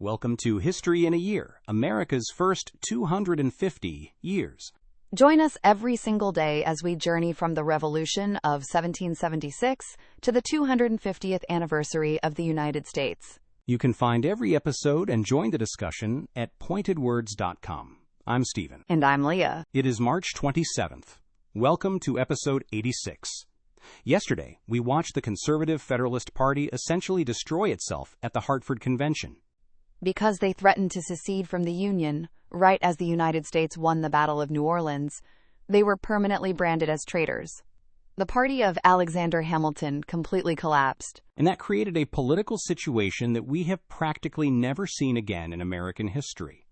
Welcome to History in a Year, America's first 250 years. Join us every single day as we journey from the Revolution of 1776 to the 250th anniversary of the United States. You can find every episode and join the discussion at pointedwords.com. I'm Stephen. And I'm Leah. It is March 27th. Welcome to episode 86. Yesterday, we watched the Conservative Federalist Party essentially destroy itself at the Hartford Convention. Because they threatened to secede from the Union, right as the United States won the Battle of New Orleans, they were permanently branded as traitors. The party of Alexander Hamilton completely collapsed. And that created a political situation that we have practically never seen again in American history.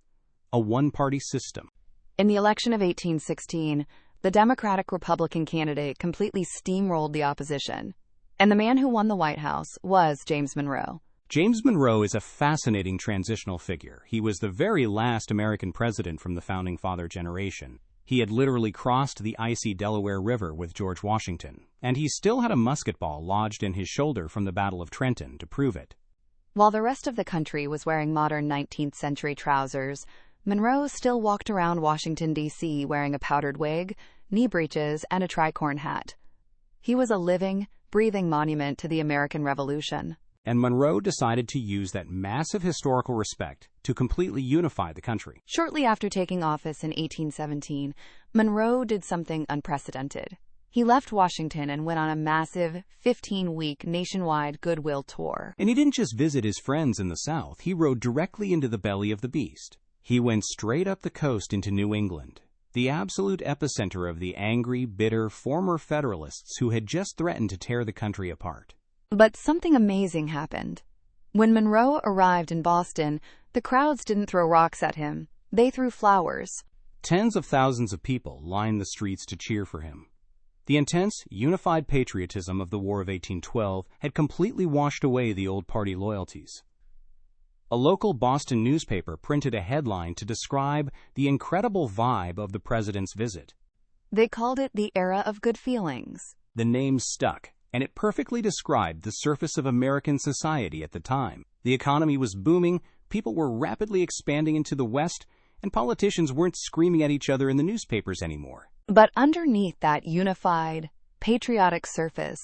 A one-party system. In the election of 1816, the Democratic-Republican candidate completely steamrolled the opposition. And the man who won the White House was James Monroe. James Monroe is a fascinating transitional figure. He was the very last American president from the Founding Father generation. He had literally crossed the icy Delaware River with George Washington, and he still had a musket ball lodged in his shoulder from the Battle of Trenton to prove it. While the rest of the country was wearing modern 19th century trousers, Monroe still walked around Washington, D.C. wearing a powdered wig, knee breeches, and a tricorn hat. He was a living, breathing monument to the American Revolution. And Monroe decided to use that massive historical respect to completely unify the country. Shortly after taking office in 1817, Monroe did something unprecedented. He left Washington and went on a massive 15-week nationwide goodwill tour. And he didn't just visit his friends in the South. He rode directly into the belly of the beast. He went straight up the coast into New England, the absolute epicenter of the angry, bitter former Federalists who had just threatened to tear the country apart. But something amazing happened. When Monroe arrived in Boston, the crowds didn't throw rocks at him. They threw flowers. Tens of thousands of people lined the streets to cheer for him. The intense, unified patriotism of the War of 1812 had completely washed away the old party loyalties. A local Boston newspaper printed a headline to describe the incredible vibe of the president's visit. They called it the era of good feelings. The name stuck, and it perfectly described the surface of American society at the time. The economy was booming, people were rapidly expanding into the West, and politicians weren't screaming at each other in the newspapers anymore. But underneath that unified, patriotic surface,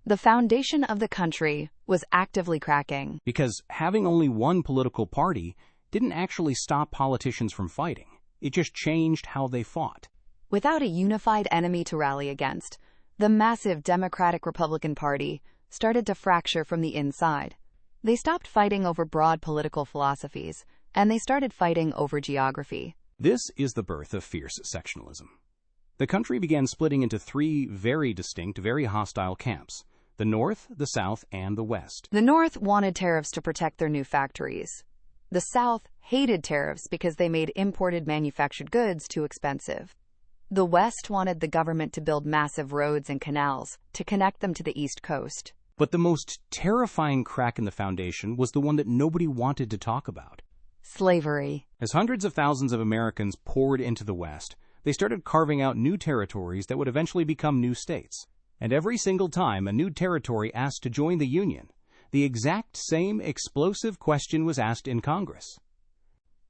the foundation of the country was actively cracking. Because having only one political party didn't actually stop politicians from fighting. It just changed how they fought. Without a unified enemy to rally against, the massive Democratic-Republican Party started to fracture from the inside. They stopped fighting over broad political philosophies, and they started fighting over geography. This is the birth of fierce sectionalism. The country began splitting into three very distinct, very hostile camps: the North, the South, and the West. The North wanted tariffs to protect their new factories. The South hated tariffs because they made imported manufactured goods too expensive. The West wanted the government to build massive roads and canals to connect them to the East Coast. But the most terrifying crack in the foundation was the one that nobody wanted to talk about. Slavery. As hundreds of thousands of Americans poured into the West, they started carving out new territories that would eventually become new states. And every single time a new territory asked to join the Union, the exact same explosive question was asked in Congress.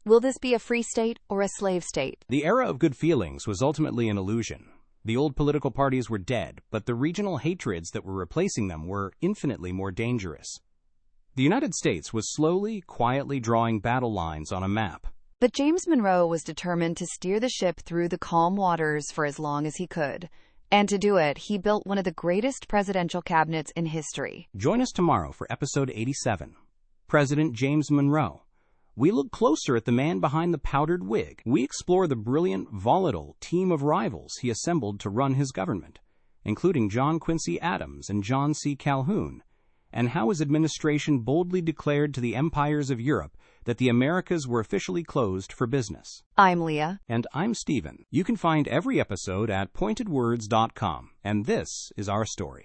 Will this be a free state or a slave state? The era of good feelings was ultimately an illusion. The old political parties were dead, but the regional hatreds that were replacing them were infinitely more dangerous. The United States was slowly, quietly drawing battle lines on a map. But James Monroe was determined to steer the ship through the calm waters for as long as he could. And to do it, he built one of the greatest presidential cabinets in history. Join us tomorrow for episode 87, President James Monroe. We look closer at the man behind the powdered wig. We explore the brilliant, volatile team of rivals he assembled to run his government, including John Quincy Adams and John C. Calhoun, and how his administration boldly declared to the empires of Europe that the Americas were officially closed for business. I'm Leah. And I'm Stephen. You can find every episode at pointedwords.com, and this is our story.